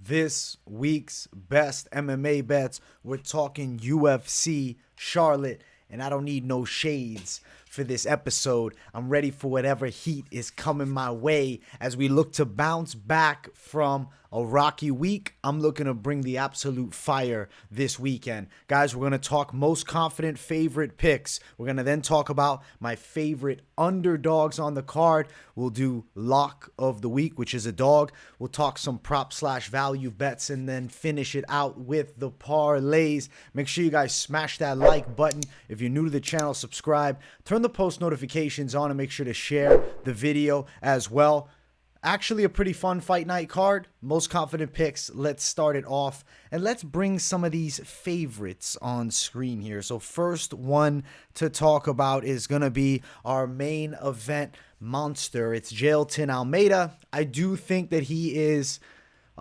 this week's best MMA bets. We're talking UFC Charlotte, and I don't need no shades for this episode. I'm ready for whatever heat is coming my way as we look to bounce back from a rocky week. I'm looking to bring the absolute fire this weekend. Guys, we're going to talk most confident favorite picks. We're going to then talk about my favorite underdogs on the card. We'll do lock of the week, which is a dog. We'll talk some prop/value bets and then finish it out with the parlays. Make sure you guys smash that like button. If you're new to the channel, subscribe. Turn the post notifications on and make sure to share the video as well. Actually, a pretty fun fight night card. Most confident picks. Let's start it off. And let's bring some of these favorites on screen here. So first one to talk about is going to be our main event monster. It's Jailton Almeida. I do think that he is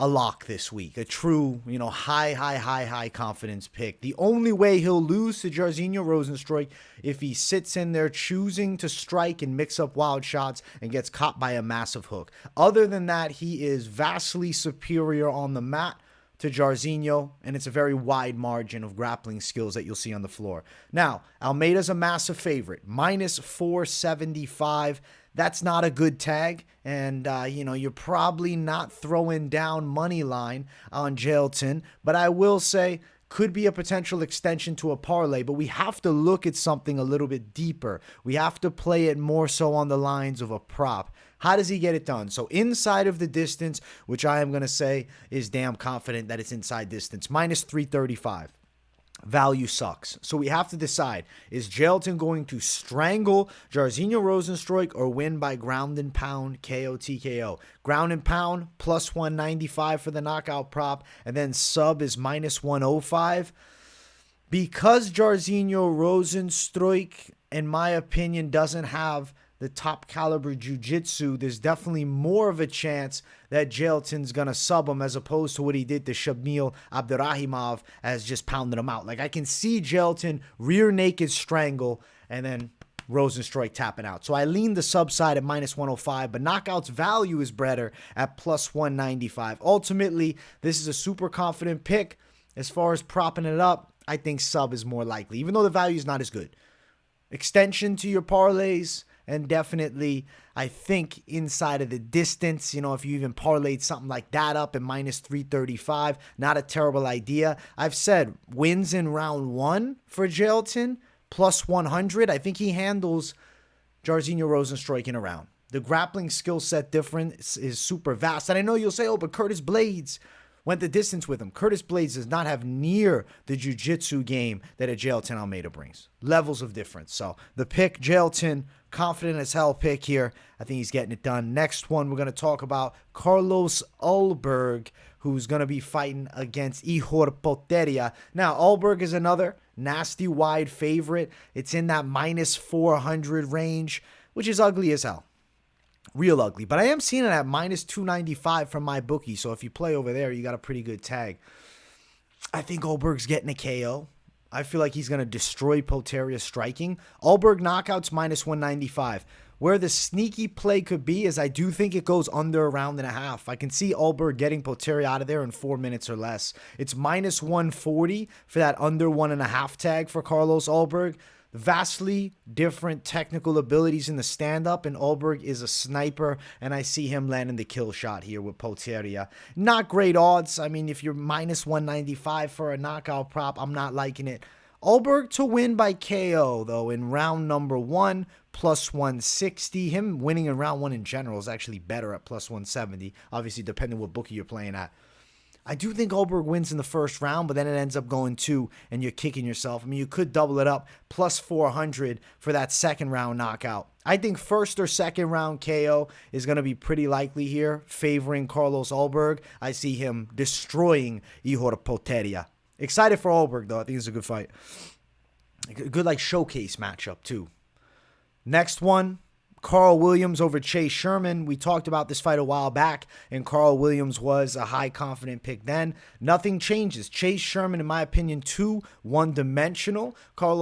a lock this week. A true, high confidence pick. The only way he'll lose to Rozenstruik if he sits in there choosing to strike and mix up wild shots and gets caught by a massive hook. Other than that, he is vastly superior on the mat to Jairzinho, and it's a very wide margin of grappling skills that you'll see on the floor. Now, Almeida's a massive favorite, minus 475. That's not a good tag, and you're probably not throwing down money line on Jailton, but I will say could be a potential extension to a parlay, but we have to look at something a little bit deeper. We have to play it more so on the lines of a prop. How does he get it done? So inside of the distance, which I am going to say is damn confident that it's inside distance, minus 335. Value sucks. So we have to decide, is Jailton going to strangle Rozenstruik or win by ground and pound KO TKO? Ground and pound plus 195 for the knockout prop, and then sub is minus 105. Because Rozenstruik, in my opinion, doesn't have the top caliber jiu-jitsu, there's definitely more of a chance that Jailton's going to sub him as opposed to what he did to Shamil Abdurrahimov as just pounding him out. Like, I can see Jailton rear naked strangle and then Rozenstruik tapping out. So I lean the sub side at minus 105, but knockout's value is better at plus 195. Ultimately, this is a super confident pick. As far as propping it up, I think sub is more likely, even though the value is not as good. Extension to your parlays. And definitely, I think inside of the distance, if you even parlayed something like that up at minus 335, not a terrible idea. I've said wins in round one for Jailton, plus 100. I think he handles Rozenstruik in a round. The grappling skill set difference is super vast. And I know you'll say, but Curtis Blaydes went the distance with him. Curtis Blaydes does not have near the jiu-jitsu game that a Jailton Almeida brings. Levels of difference. So the pick, Jailton, confident as hell pick here. I think he's getting it done. Next one, we're going to talk about Carlos Ulberg, who's going to be fighting against Ihor Potieria. Now, Ulberg is another nasty wide favorite. It's in that minus 400 range, which is ugly as hell. Real ugly. But I am seeing it at minus 295 from my bookie. So if you play over there, you got a pretty good tag. I think Ulberg's getting a KO. I feel like he's going to destroy Potieria striking. Ulberg knockouts minus 195. Where the sneaky play could be is I do think it goes under a round and a half. I can see Ulberg getting Potieria out of there in 4 minutes or less. It's minus 140 for that under 1.5 tag for Carlos Ulberg. Vastly different technical abilities in the stand-up, and Ulberg is a sniper, and I see him landing the kill shot here with Potieria. Not great odds. I mean, if you're minus 195 for a knockout prop, I'm not liking it. Ulberg to win by KO, though, in round number one, plus 160. Him winning in round one in general is actually better at plus 170, obviously depending what bookie you're playing at. I do think Ulberg wins in the first round, but then it ends up going 2, and you're kicking yourself. I mean, you could double it up, plus 400 for that second round knockout. I think first or second round KO is going to be pretty likely here, favoring Carlos Ulberg. I see him destroying Ihor Potieria. Excited for Ulberg, though. I think it's a good fight. A good, showcase matchup, too. Next one, Carl Williams over Chase Sherman. We talked about this fight a while back, and Carl Williams was a high confident pick then. Nothing changes. Chase Sherman, in my opinion, too one-dimensional. Carl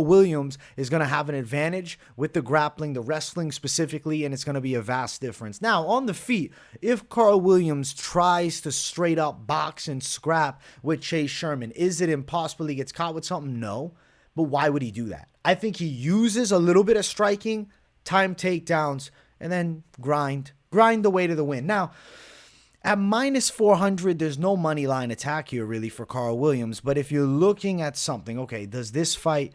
Williams is going to have an advantage with the grappling, the wrestling specifically, and it's going to be a vast difference. Now, on the feet, if Carl Williams tries to straight up box and scrap with Chase Sherman, is it impossible he gets caught with something? No. But why would he do that? I think he uses a little bit of striking, time takedowns, and then grind the way to the win. Now, at minus 400, there's no money line attack here really for Carl Williams. But if you're looking at something, okay, does this fight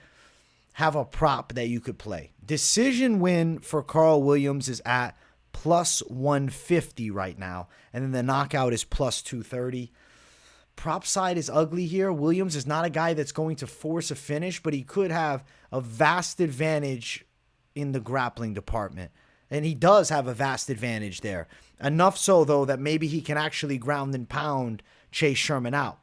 have a prop that you could play? Decision win for Carl Williams is at plus 150 right now. And then the knockout is plus 230. Prop side is ugly here. Williams is not a guy that's going to force a finish, but he could have a vast advantage in the grappling department. And he does have a vast advantage there. Enough so, though, that maybe he can actually ground and pound Chase Sherman out.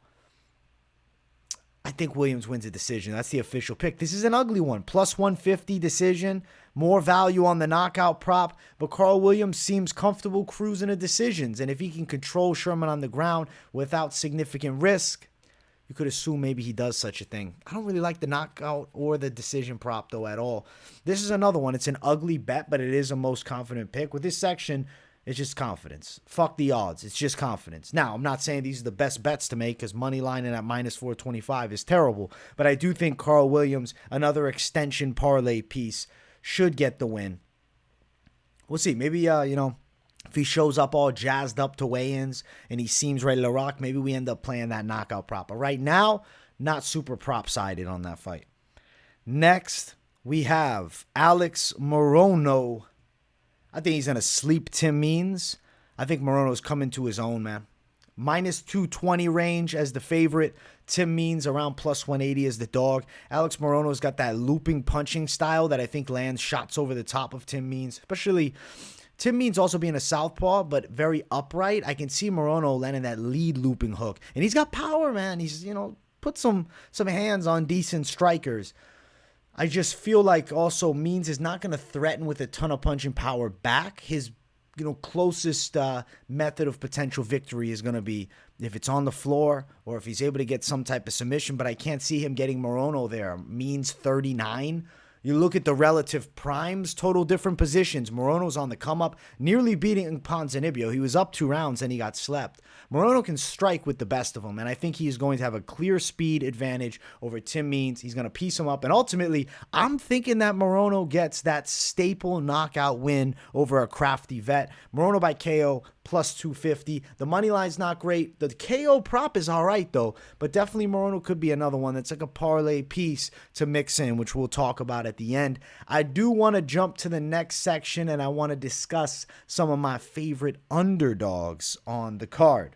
I think Williams wins a decision. That's the official pick. This is an ugly one. Plus 150 decision. More value on the knockout prop. But Carl Williams seems comfortable cruising to decisions. And if he can control Sherman on the ground without significant risk, you could assume maybe he does such a thing. I don't really like the knockout or the decision prop, though, at all. This is another one. It's an ugly bet, but it is a most confident pick. With this section, it's just confidence. Fuck the odds. It's just confidence. Now, I'm not saying these are the best bets to make because money lining at minus 425 is terrible. But I do think Carl Williams, another extension parlay piece, should get the win. We'll see. Maybe, if he shows up all jazzed up to weigh-ins and he seems ready to rock, maybe we end up playing that knockout prop. But right now, not super prop-sided on that fight. Next, we have Alex Morono. I think he's going to sleep Tim Means. I think Morono's coming to his own, man. Minus 220 range as the favorite. Tim Means around plus 180 as the dog. Alex Morono's got that looping punching style that I think lands shots over the top of Tim Means. Especially Tim Means also being a southpaw, but very upright. I can see Morono landing that lead looping hook. And he's got power, man. He's, put some hands on decent strikers. I just feel like also Means is not going to threaten with a ton of punching power back. His closest method of potential victory is going to be if it's on the floor or if he's able to get some type of submission, but I can't see him getting Morono there. Means 39. You look at the relative primes, total different positions. Morono's on the come up, nearly beating Ponzinibbio. He was up 2 rounds and he got slept. Morono can strike with the best of them, and I think he is going to have a clear speed advantage over Tim Means. He's going to piece him up, and ultimately, I'm thinking that Morono gets that staple knockout win over a crafty vet. Morono by KO, plus 250. The money line's not great. The KO prop is all right, though, but definitely Morono could be another one that's like a parlay piece to mix in, which we'll talk about at the end. I do want to jump to the next section, and I want to discuss some of my favorite underdogs on the card.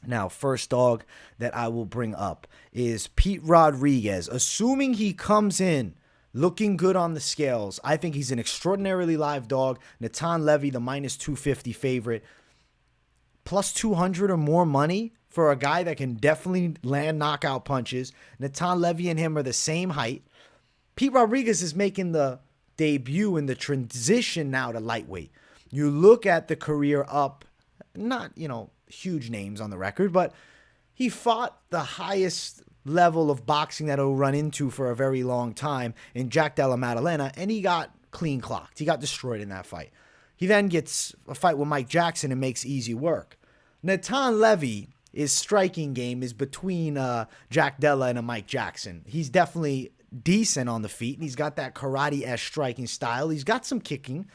Now, first dog that I will bring up is Pete Rodriguez. Assuming he comes in looking good on the scales, I think he's an extraordinarily live dog. Natan Levy, the minus 250 favorite. Plus 200 or more money for a guy that can definitely land knockout punches. Natan Levy and him are the same height. Pete Rodriguez is making the debut in the transition now to lightweight. You look at the career up, not, huge names on the record, but he fought the highest level of boxing that he'll run into for a very long time in Jack Della Maddalena, and he got clean clocked. He got destroyed in that fight. He then gets a fight with Mike Jackson and makes easy work. Natan Levy, his striking game is between Jack Della and a Mike Jackson. He's definitely decent on the feet, and he's got that karate-esque striking style. He's got some kicking,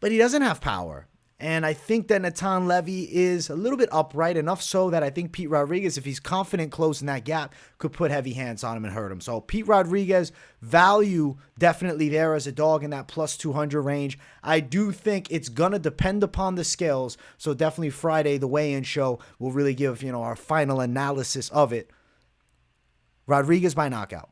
but he doesn't have power. And I think that Natan Levy is a little bit upright, enough so that I think Pete Rodriguez, if he's confident closing that gap, could put heavy hands on him and hurt him. So Pete Rodriguez, value definitely there as a dog in that plus 200 range. I do think it's going to depend upon the scales. So definitely Friday, the weigh-in show, will really give, our final analysis of it. Rodriguez by knockout.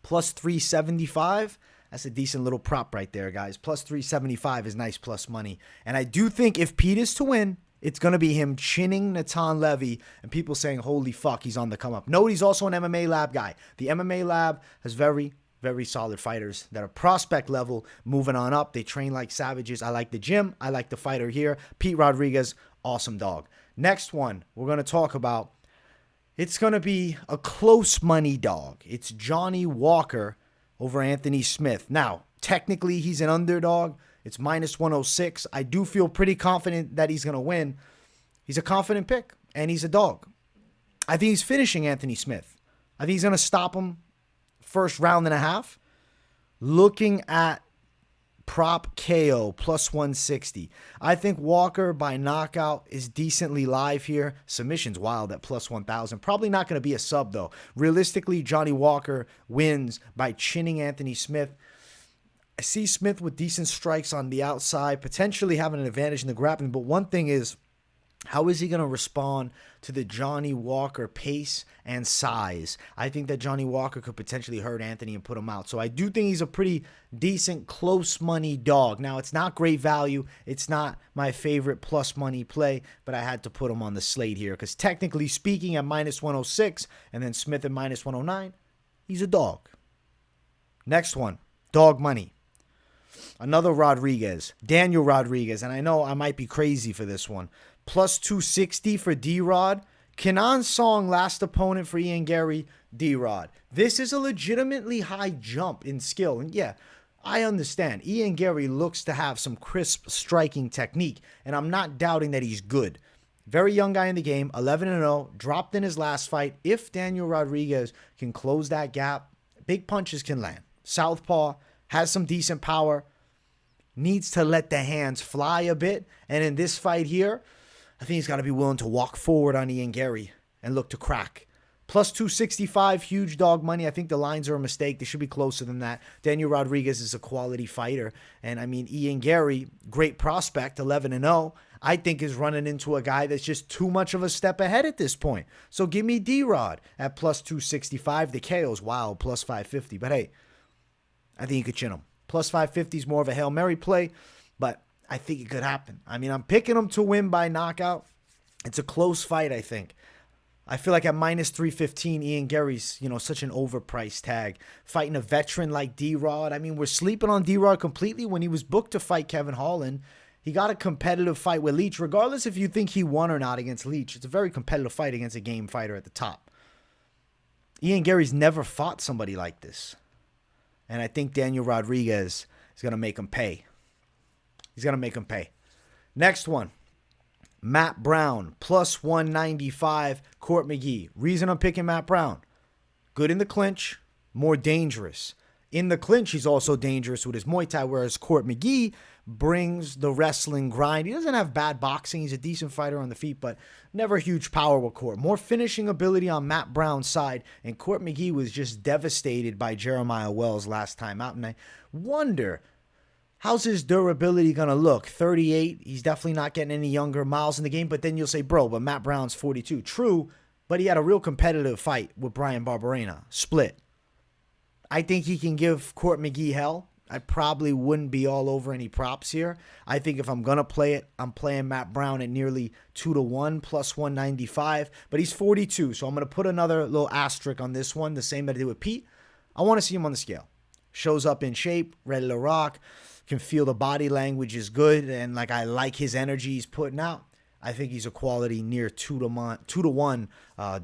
Plus 375. That's a decent little prop right there, guys. Plus 375 is nice plus money. And I do think if Pete is to win, it's going to be him chinning Natan Levy and people saying, holy fuck, he's on the come up. Note he's also an MMA Lab guy. The MMA Lab has very very solid fighters that are prospect level, moving on up. They train like savages. I like the gym. I like the fighter here. Pete Rodriguez, awesome dog. Next one we're going to talk about, it's going to be a close money dog. It's Johnny Walker over Anthony Smith. Now, technically, he's an underdog. It's minus 106. I do feel pretty confident that he's going to win. He's a confident pick, and he's a dog. I think he's finishing Anthony Smith. I think he's going to stop him first round and a half. Looking at prop KO plus 160. I think Walker by knockout is decently live here. Submission's wild at plus 1,000. Probably not going to be a sub, though. Realistically, Johnny Walker wins by chinning Anthony Smith. I see Smith with decent strikes on the outside, potentially having an advantage in the grappling. But one thing is, how is he going to respond to the Johnny Walker pace and size? I think that Johnny Walker could potentially hurt Anthony and put him out. So I do think he's a pretty decent close money dog. Now, it's not great value. It's not my favorite plus money play, but I had to put him on the slate here because technically speaking, at minus 106 and then Smith at minus 109, he's a dog. Next one, dog money. Another Rodriguez, Daniel Rodriguez, and I know I might be crazy for this one. Plus 260 for D-Rod. Kenan Song, last opponent for Ian Garry, D-Rod. This is a legitimately high jump in skill. And yeah, I understand. Ian Garry looks to have some crisp striking technique, and I'm not doubting that he's good. Very young guy in the game, 11-0, dropped in his last fight. If Daniel Rodriguez can close that gap, big punches can land. Southpaw, has some decent power, needs to let the hands fly a bit. And in this fight here, I think he's got to be willing to walk forward on Ian Garry and look to crack. Plus 265, huge dog money. I think the lines are a mistake. They should be closer than that. Daniel Rodriguez is a quality fighter. And I mean, Ian Garry, great prospect, 11-0. I think is running into a guy that's just too much of a step ahead at this point. So give me D-Rod at plus 265. The KO's wild, plus 550. But hey, I think you could chin him. Plus 550 is more of a Hail Mary play, but I think it could happen. I mean, I'm picking him to win by knockout. It's a close fight, I think. I feel like at minus 315, Ian Garry's, such an overpriced tag. Fighting a veteran like D-Rod. I mean, we're sleeping on D-Rod completely. When he was booked to fight Kevin Holland, he got a competitive fight with Leach. Regardless if you think he won or not against Leach, it's a very competitive fight against a game fighter at the top. Ian Garry's never fought somebody like this. And I think Daniel Rodriguez is going to make him pay. He's going to make him pay. Next one. Matt Brown, plus 195, Court McGee. Reason I'm picking Matt Brown. Good in the clinch, more dangerous. In the clinch, he's also dangerous with his Muay Thai, whereas Court McGee brings the wrestling grind. He doesn't have bad boxing. He's a decent fighter on the feet, but never huge power with Court. More finishing ability on Matt Brown's side, and Court McGee was just devastated by Jeremiah Wells last time out, and I wonder, how's his durability going to look? 38, he's definitely not getting any younger miles in the game, but then you'll say, bro, but Matt Brown's 42. True, but he had a real competitive fight with Brian Barberena. Split. I think he can give Court McGee hell. I probably wouldn't be all over any props here. I think if I'm going to play it, I'm playing Matt Brown at nearly 2-1, plus 195. But he's 42, so I'm going to put another little asterisk on this one, the same that I did with Pete. I want to see him on the scale. Shows up in shape, ready to rock, can feel the body language is good, and I like his energy he's putting out. I think he's a quality near 2-1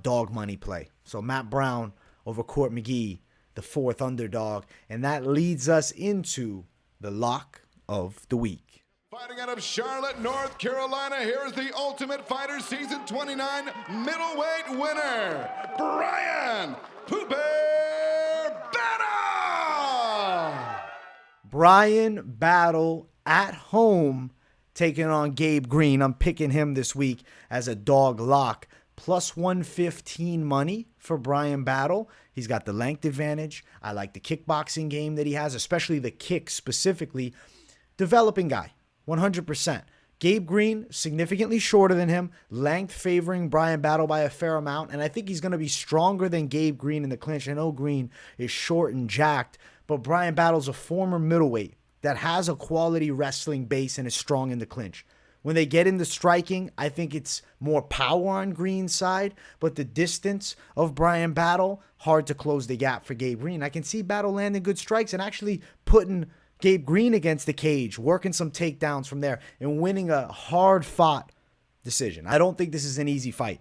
dog money play. So Matt Brown over Court McGee, the fourth underdog, and that leads us into the lock of the week. Fighting out of Charlotte, North Carolina, here's the Ultimate Fighter Season 29 middleweight winner, Brian Pooh Bear Battle! Brian Battle at home taking on Gabe Green. I'm picking him this week as a dog lock. Plus 115 money for Brian Battle. He's got the length advantage. I like the kickboxing game that he has, especially the kick specifically. Developing guy, 100%. Gabe Green, significantly shorter than him. Length favoring Brian Battle by a fair amount. And I think he's going to be stronger than Gabe Green in the clinch. I know Green is short and jacked, but Brian Battle's a former middleweight that has a quality wrestling base and is strong in the clinch. When they get into striking, I think it's more power on Green's side, but the distance of Brian Battle, hard to close the gap for Gabe Green. I can see Battle landing good strikes and actually putting Gabe Green against the cage, working some takedowns from there, and winning a hard-fought decision. I don't think this is an easy fight,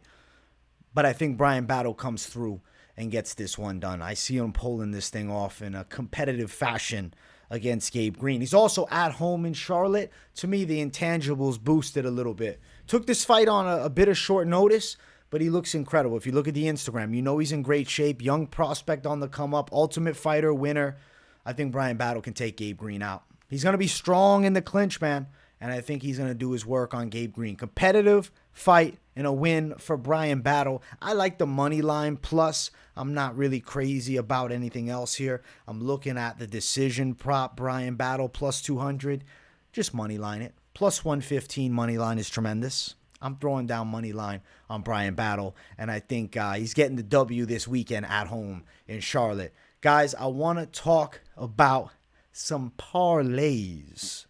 but I think Brian Battle comes through and gets this one done. I see him pulling this thing off in a competitive fashion against Gabe Green. He's also at home in Charlotte. To me, the intangibles boosted a little bit. Took this fight on a bit of short notice, but he looks incredible. If you look at the Instagram, you know he's in great shape. Young prospect on the come up. Ultimate Fighter winner. I think Brian Battle can take Gabe Green out. He's going to be strong in the clinch, man. And I think he's going to do his work on Gabe Green. Competitive fight and a win for Brian Battle. I like the money line plus. I'm not really crazy about anything else here. I'm looking at the decision prop, Brian Battle plus 200. Just money line it. Plus 115 money line is tremendous. I'm throwing down money line on Brian Battle. And I think he's getting the W this weekend at home in Charlotte. Guys, I want to talk about some parlays.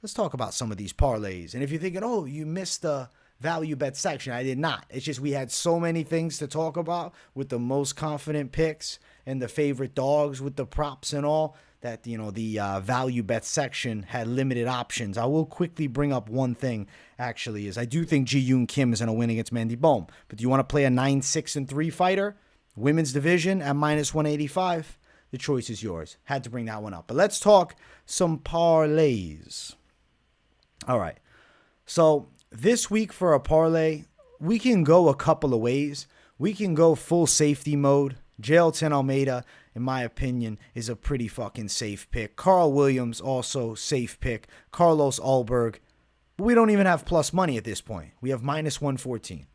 Let's talk about some of these parlays. And if you're thinking, oh, you missed the value bet section, I did not. It's just we had so many things to talk about with the most confident picks and the favorite dogs with the props and all that, the value bet section had limited options. I will quickly bring up one thing, actually, is I do think Ji-Yoon Kim is going to win against Mandy Bohm. But do you want to play a 9-6-3 fighter? Women's division at minus 185? The choice is yours. Had to bring that one up. But let's talk some parlays. All right, so this week for a parlay, we can go a couple of ways. We can go full safety mode. Jailton Almeida, in my opinion, is a pretty fucking safe pick. Carl Williams, also safe pick. Carlos Ulberg. But we don't even have plus money at this point. We have minus 114.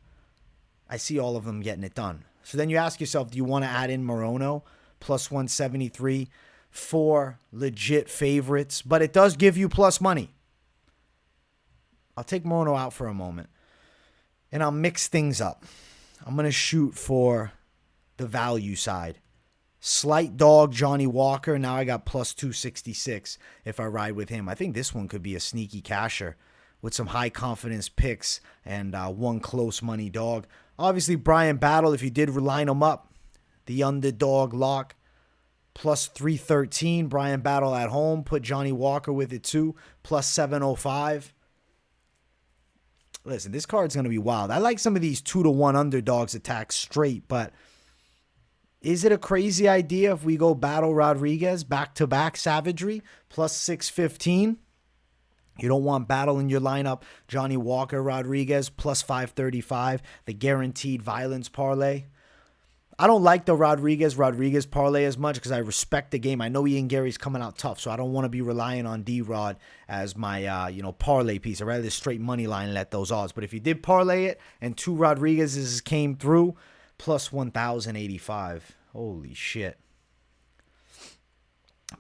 I see all of them getting it done. So then you ask yourself, do you want to add in Morono? Plus 173 for legit favorites. But it does give you plus money. I'll take Morono out for a moment, and I'll mix things up. I'm going to shoot for the value side. Slight dog, Johnny Walker. Now I got plus 266 if I ride with him. I think this one could be a sneaky casher with some high confidence picks and one close money dog. Obviously, Brian Battle, if you did line him up, the underdog lock, plus 313. Brian Battle at home. Put Johnny Walker with it too, plus 705. Listen, this card's going to be wild. I like some of these 2-1 underdogs attack straight, but is it a crazy idea if we go Battle Rodriguez back-to-back savagery plus 615? You don't want Battle in your lineup. Johnny Walker Rodriguez plus 535, the guaranteed violence parlay. I don't like the Rodriguez parlay as much because I respect the game. I know Ian Gary's coming out tough, so I don't want to be relying on D-Rod as my parlay piece. I'd rather just straight money line and let those odds. But if you did parlay it and two Rodriguez's came through, plus 1,085. Holy shit.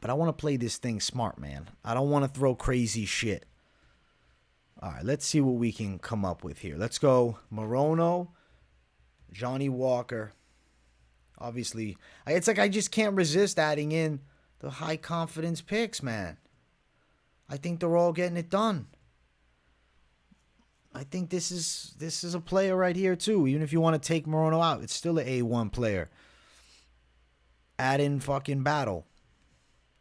But I want to play this thing smart, man. I don't want to throw crazy shit. All right, let's see what we can come up with here. Let's go Morono, Johnny Walker. Obviously, it's like I just can't resist adding in the high confidence picks, man. I think they're all getting it done. I think this is a player right here too. Even if you want to take Morono out, it's still an A1 player. Add in fucking Battle.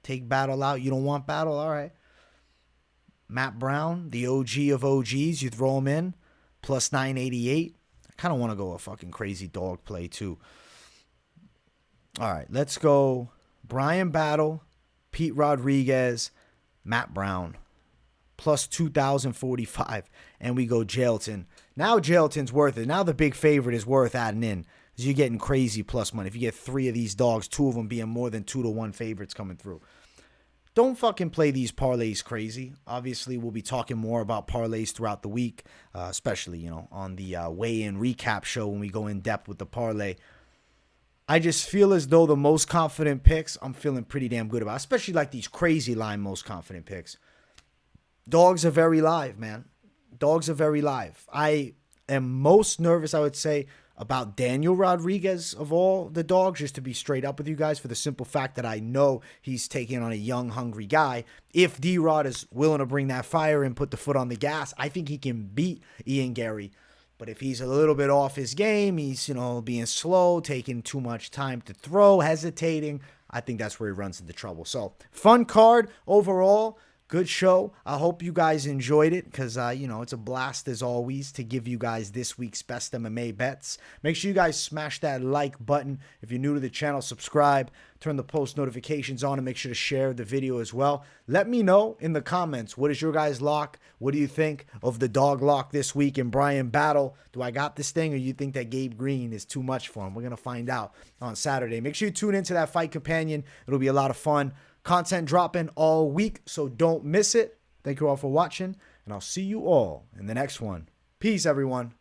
Take Battle out. You don't want Battle? All right. Matt Brown, the OG of OGs. You throw him in. Plus 988. I kind of want to go a fucking crazy dog play too. All right, let's go Brian Battle, Pete Rodriguez, Matt Brown, plus 2,045, and we go Jailton. Now Jailton's worth it. Now the big favorite is worth adding in because you're getting crazy plus money. If you get three of these dogs, two of them being more than 2-1 favorites coming through. Don't fucking play these parlays crazy. Obviously, we'll be talking more about parlays throughout the week, especially, on the weigh-in recap show when we go in depth with the parlay. I just feel as though the most confident picks, I'm feeling pretty damn good about, especially like these crazy line most confident picks. Dogs are very live, man. Dogs are very live. I am most nervous, I would say, about Daniel Rodriguez of all the dogs, just to be straight up with you guys, for the simple fact that I know he's taking on a young, hungry guy. If D-Rod is willing to bring that fire and put the foot on the gas, I think he can beat Ian Gary. But if he's a little bit off his game, he's, being slow, taking too much time to throw, hesitating, I think that's where he runs into trouble. So, fun card overall. Good show. I hope you guys enjoyed it because, it's a blast as always to give you guys this week's best MMA bets. Make sure you guys smash that like button. If you're new to the channel, subscribe, turn the post notifications on, and make sure to share the video as well. Let me know in the comments, what is your guys' lock? What do you think of the dog lock this week in Brian Battle? Do I got this thing, or you think that Gabe Green is too much for him? We're going to find out on Saturday. Make sure you tune into that Fight Companion. It'll be a lot of fun. Content dropping all week, so don't miss it. Thank you all for watching, and I'll see you all in the next one. Peace, everyone.